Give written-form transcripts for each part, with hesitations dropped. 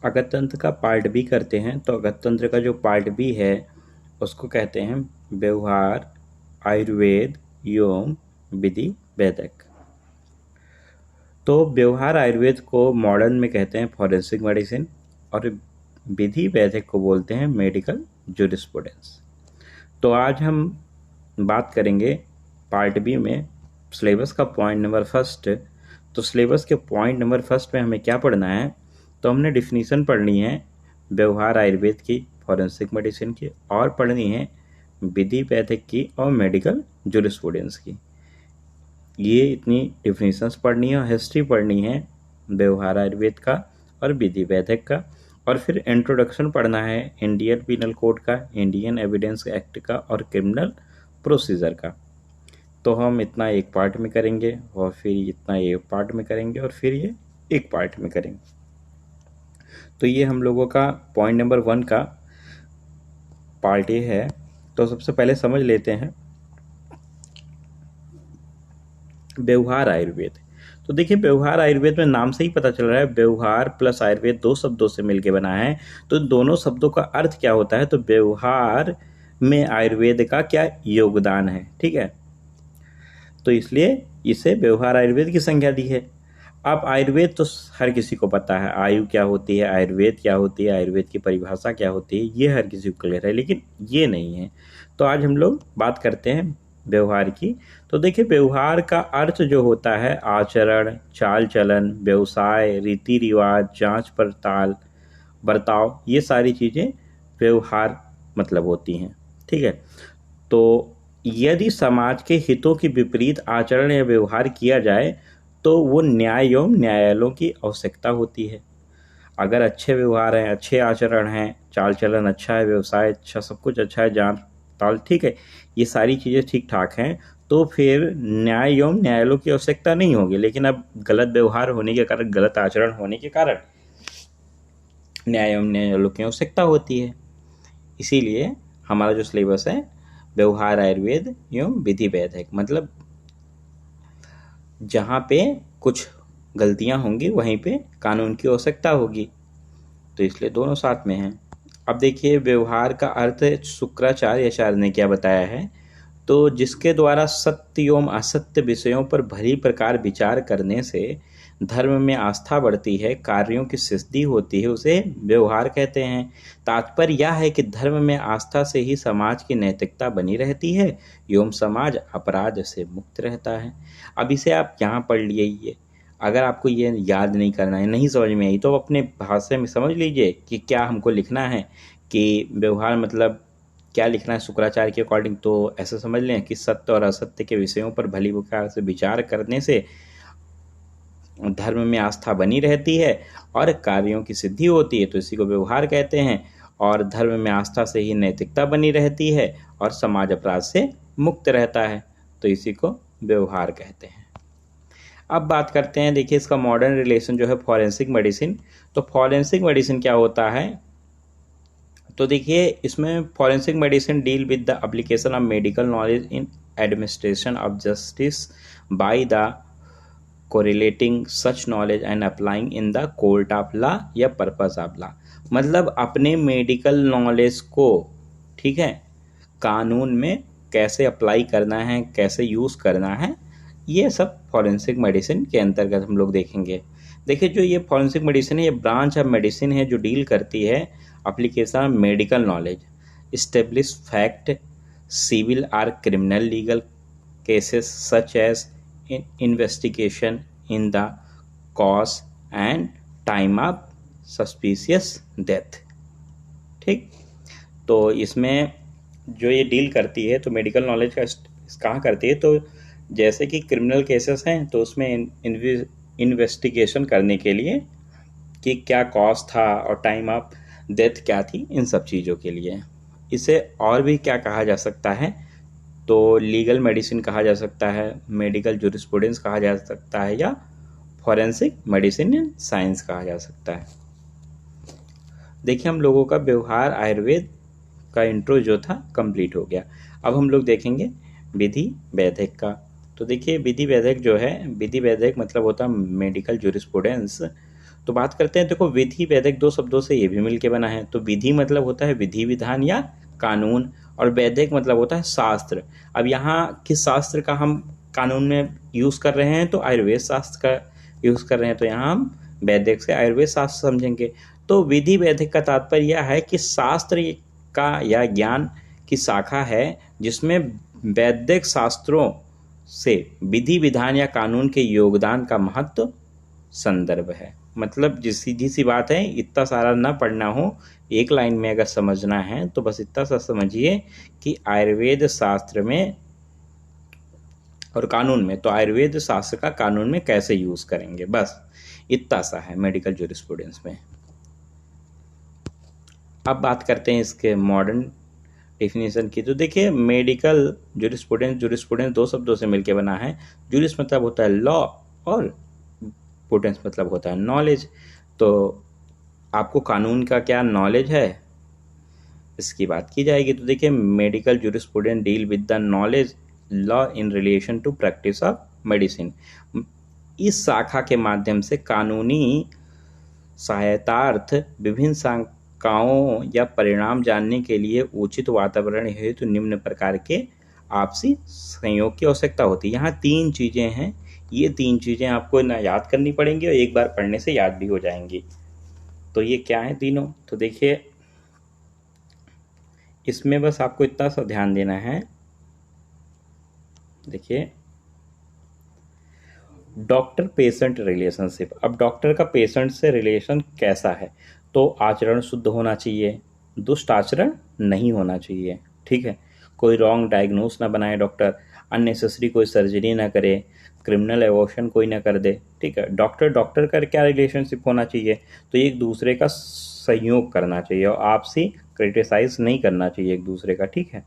अगत तंत्र का part B करते हैं। तो अगत तंत्र का जो पार्ट बी है उसको कहते हैं व्यवहार, आयुर्वेद एवं विधि वैद्यक। तो व्यवहार आयुर्वेद को मॉडर्न में कहते हैं फॉरेंसिक मेडिसिन और विधि वैद्यक को बोलते हैं मेडिकल जूरिस्प्रूडेंस। तो आज हम बात करेंगे पार्ट बी में सिलेबस का पॉइंट नंबर फर्स्ट। तो सिलेबस के पॉइंट नंबर फर्स्ट में हमें क्या पढ़ना है, तो हमने डिफिनीशन पढ़नी है व्यवहार आयुर्वेद की, फॉरेंसिक मेडिसिन की, और पढ़नी है विधि वैद्यक की और मेडिकल जूरिस्प्रूडेंस की। ये इतनी डिफिनीशंस पढ़नी है और हिस्ट्री पढ़नी है व्यवहार आयुर्वेद का और विधि वैद्यक का, और फिर इंट्रोडक्शन पढ़ना है इंडियन पीनल कोड का, इंडियन एविडेंस एक्ट का और क्रिमिनल प्रोसीजर का। तो हम इतना एक पार्ट में करेंगे और फिर इतना एक पार्ट में करेंगे और फिर ये एक पार्ट में करेंगे। तो ये हम लोगों का पॉइंट नंबर 1 का पार्ट ये है। तो सबसे पहले समझ लेते हैं व्यवहार आयुर्वेद। तो देखिए व्यवहार आयुर्वेद में नाम से ही पता चल रहा है व्यवहार प्लस आयुर्वेद 2 शब्दों से मिलके बना है। तो दोनों शब्दों का अर्थ क्या होता है, तो व्यवहार में आयुर्वेद का क्या योगदान है, ठीक है। तो इसलिए इसे व्यवहार आयुर्वेद की संज्ञा दी है। अब आयुर्वेद तो हर किसी को पता है, आयु क्या होती है, आयुर्वेद क्या होती है, आयुर्वेद की परिभाषा क्या होती है, ये हर किसी को क्लियर है, लेकिन ये नहीं है। तो आज हम लोग बात करते हैं व्यवहार की। तो देखिए व्यवहार का अर्थ जो होता है आचरण, चाल चलन, व्यवसाय, रीति रिवाज, जांच पड़ताल, बर्ताव, ये सारी चीज़ें व्यवहार मतलब होती हैं, ठीक है। तो यदि समाज के हितों के विपरीत आचरण या व्यवहार किया जाए तो वो न्याय एवं न्यायालयों की आवश्यकता होती है। अगर अच्छे व्यवहार हैं, अच्छे आचरण हैं, चाल चलन अच्छा है, व्यवसाय अच्छा, सब कुछ अच्छा है, जांच ताल ठीक है, ये सारी चीज़ें ठीक ठाक हैं, तो फिर न्याय एवं न्यायालयों की आवश्यकता नहीं होगी। लेकिन अब गलत व्यवहार होने के कारण, गलत आचरण होने के कारण न्याय एवं न्यायालयों की आवश्यकता होती है। इसीलिए हमारा जो सिलेबस है व्यवहार आयुर्वेद एवं विधि वैद्यक, मतलब जहाँ पे कुछ गलतियाँ होंगी वहीं पे कानून की आवश्यकता होगी, तो इसलिए दोनों साथ में हैं। अब देखिए व्यवहार का अर्थ शुक्राचार्य आचार्य ने क्या बताया है, तो जिसके द्वारा सत्य एवं असत्य विषयों पर भली प्रकार विचार करने से धर्म में आस्था बढ़ती है, कार्यों की सिद्धि होती है, उसे व्यवहार कहते हैं। तात्पर्य यह है कि धर्म में आस्था से ही समाज की नैतिकता बनी रहती है एवं समाज अपराध से मुक्त रहता है। अब इसे आप यहाँ पढ़ लीजिए। अगर आपको ये याद नहीं करना है, नहीं समझ में आई, तो अपने भाषा में समझ लीजिए कि क्या हमको लिखना है, कि व्यवहार मतलब क्या लिखना है शुक्राचार्य के अकॉर्डिंग। तो ऐसे समझ लें कि सत्य और असत्य के विषयों पर भली प्रकार से विचार करने से धर्म में आस्था बनी रहती है और कार्यों की सिद्धि होती है, तो इसी को व्यवहार कहते हैं। और धर्म में आस्था से ही नैतिकता बनी रहती है और समाज अपराध से मुक्त रहता है, तो इसी को व्यवहार कहते हैं। अब बात करते हैं, देखिए इसका मॉडर्न रिलेशन जो है फॉरेंसिक मेडिसिन। तो फॉरेंसिक मेडिसिन क्या होता है, तो देखिए इसमें forensic medicine deal with the application of medical knowledge in administration of justice by the correlating such knowledge and applying in the court of law या पर्पस ऑफ लॉ। मतलब अपने मेडिकल नॉलेज को, ठीक है, कानून में कैसे अप्लाई करना है, कैसे यूज़ करना है, ये सब फॉरेंसिक मेडिसिन के अंतर्गत हम लोग देखेंगे। देखिए जो ये फॉरेंसिक मेडिसिन है, ये ब्रांच ऑफ मेडिसिन है जो डील करती है application of medical knowledge, establish fact, civil और criminal legal cases such as investigation in the cause and time of suspicious death, ठीक। तो इसमें जो ये डील करती है, तो मेडिकल नॉलेज का कहाँ करती है, तो जैसे कि क्रिमिनल केसेस हैं तो उसमें इन्वेस्टिगेशन करने के लिए कि क्या कॉज था और टाइम ऑफ डेथ क्या थी, इन सब चीज़ों के लिए। इसे और भी क्या कहा जा सकता है, तो लीगल मेडिसिन कहा जा सकता है, मेडिकल जूरिस्प्रूडेंस कहा जा सकता है, या फॉरेंसिक मेडिसिन इन साइंस कहा जा सकता है। देखिए हम लोगों का व्यवहार आयुर्वेद का इंट्रो जो था कंप्लीट हो गया। अब हम लोग देखेंगे विधि वैद्यक का। तो देखिए विधि वैद्यक जो है, विधि वैद्यक मतलब होता है मेडिकल जूरिस्प्रूडेंस। तो बात करते हैं, देखो विधि वैदिक दो शब्दों से ये भी मिलके बना है। तो विधि मतलब होता है विधि विधान या कानून, और वैदिक मतलब होता है शास्त्र। अब यहाँ किस शास्त्र का हम कानून में यूज़ कर रहे हैं? तो आयुर्वेद शास्त्र का यूज़ कर रहे हैं, तो यहाँ हम वैदिक से आयुर्वेद शास्त्र समझेंगे। तो विधि वैदिक का तात्पर्य यह है कि शास्त्र का या ज्ञान की शाखा है जिसमें वैदिक शास्त्रों से विधि विधान या कानून के योगदान का महत्व संदर्भ है। मतलब जिस सीधी सी बात है, इतना सारा ना पढ़ना हो, एक लाइन में अगर समझना है तो बस इतना सा समझिए कि आयुर्वेद शास्त्र में और कानून में, तो आयुर्वेद शास्त्र का कानून में कैसे यूज करेंगे, बस इतना सा है मेडिकल ज्यूरिस्प्रूडेंस में। अब बात करते हैं इसके मॉडर्न डेफिनेशन की। तो देखिए मेडिकल ज्यूरिस्प्रूडेंस दो शब्दों से मिलकर बना है। ज्यूरिस मतलब होता है लॉ और प्रूडेंस मतलब होता है नॉलेज। तो आपको कानून का क्या नॉलेज है, इसकी बात की जाएगी। तो देखिए medical jurisprudence deal with the knowledge law in relation to practice of medicine. इस शाखा के माध्यम से कानूनी सहायतार्थ विभिन्न शंकाओं या परिणाम जानने के लिए उचित वातावरण हेतु निम्न प्रकार के आपसी सहयोग की आवश्यकता होती है। यहाँ तीन चीज़ें हैं, ये तीन चीज़ें आपको ना याद करनी पड़ेंगी और एक बार पढ़ने से याद भी हो जाएंगी। तो ये क्या है तीनों? तो देखिए इसमें बस आपको इतना सा ध्यान देना है। देखिए डॉक्टर पेशेंट रिलेशनशिप। अब डॉक्टर का पेशेंट से रिलेशन कैसा है? तो आचरण शुद्ध होना चाहिए, दुष्ट आचरण नहीं होना चाहिए, ठीक है। कोई रॉन्ग डायग्नोस ना बनाए डॉक्टर, अननेसेसरी कोई सर्जरी ना करे, क्रिमिनल एवोशन कोई ना कर दे, ठीक है। डॉक्टर का क्या रिलेशनशिप होना चाहिए? तो एक दूसरे का सहयोग करना चाहिए और आपसी क्रिटिसाइज नहीं करना चाहिए एक दूसरे का, ठीक है।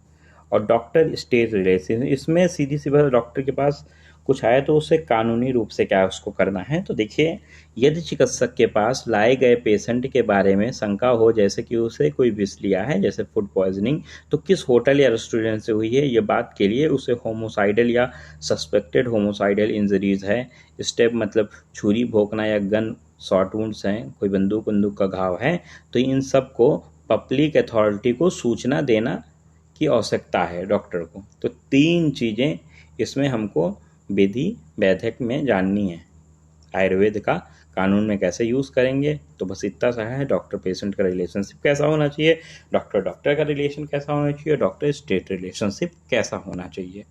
और डॉक्टर स्टेट रिलेशन, इसमें सीधी सी बात, डॉक्टर के पास कुछ आए तो उसे कानूनी रूप से क्या उसको करना है। तो देखिए यदि चिकित्सक के पास लाए गए पेशेंट के बारे में शंका हो, जैसे कि उसे कोई विष लिया है, जैसे फूड पॉइजनिंग, तो किस होटल या रेस्टोरेंट से हुई है, ये बात के लिए उसे होमोसाइडल या सस्पेक्टेड होमोसाइडल इंजरीज है, स्टेप मतलब छुरी भोंकना या गन शॉट वुंड्स हैं, कोई बंदूक का घाव है, तो इन सब को पब्लिक अथॉरिटी को सूचना देना की आवश्यकता है डॉक्टर को। तो तीन चीज़ें इसमें हमको विधि वैदिक में जाननी है। आयुर्वेद का कानून में कैसे यूज़ करेंगे, तो बस इतना सा है। डॉक्टर पेशेंट का रिलेशनशिप कैसा होना चाहिए, डॉक्टर का रिलेशन कैसा होना चाहिए, डॉक्टर स्टेट रिलेशनशिप कैसा होना चाहिए।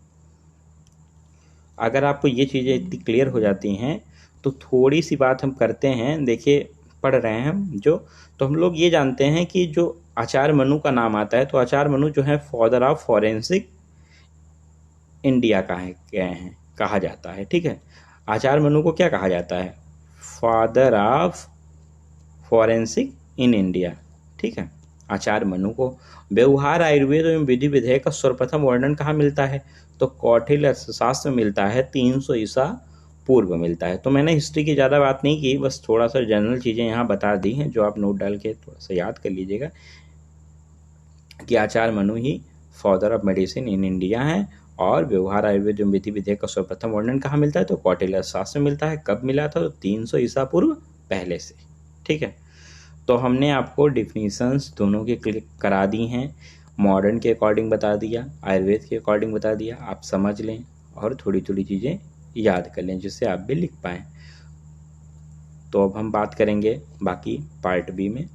अगर आपको ये चीज़ें इतनी क्लियर हो जाती हैं तो थोड़ी सी बात हम करते हैं। देखिए पढ़ रहे हैं हम जो, तो हम लोग ये जानते हैं कि जो आचार्य मनु का नाम आता है, तो आचार्य मनु जो है फादर ऑफ फॉरेंसिक इंडिया का है, क्या है कहा जाता है, ठीक है। आचार्य मनु को क्या कहा जाता है? Father of forensic in India, ठीक है, आचार्य मनु को। व्यवहार आयुर्वेद एवं विधि विधेयक का सर्वप्रथम वर्णन कहाँ मिलता है? तो कौटिल्य अर्थशास्त्र में मिलता है, 300 ईसा पूर्व मिलता है। तो मैंने हिस्ट्री की ज़्यादा बात नहीं की, बस थोड़ा सा जनरल चीज़ें यहाँ बता दी हैं जो आप नोट डाल के थोड़ा सा याद कर लीजिएगा कि आचार्य मनु ही father of medicine in India है। और व्यवहार आयुर्वेद एवं विधि विधेयक का सर्वप्रथम वर्णन कहाँ मिलता है? तो कौटिल्य अर्थशास्त्र में मिलता है। कब मिला था? तो 300 ईसा पूर्व पहले से, ठीक है। तो हमने आपको डिफिनीशंस दोनों की क्लिक करा दी हैं, मॉडर्न के अकॉर्डिंग बता दिया, आयुर्वेद के अकॉर्डिंग बता दिया। आप समझ लें और थोड़ी थोड़ी चीज़ें याद कर लें जिससे आप भी लिख पाएँ। तो अब हम बात करेंगे बाकी पार्ट बी में।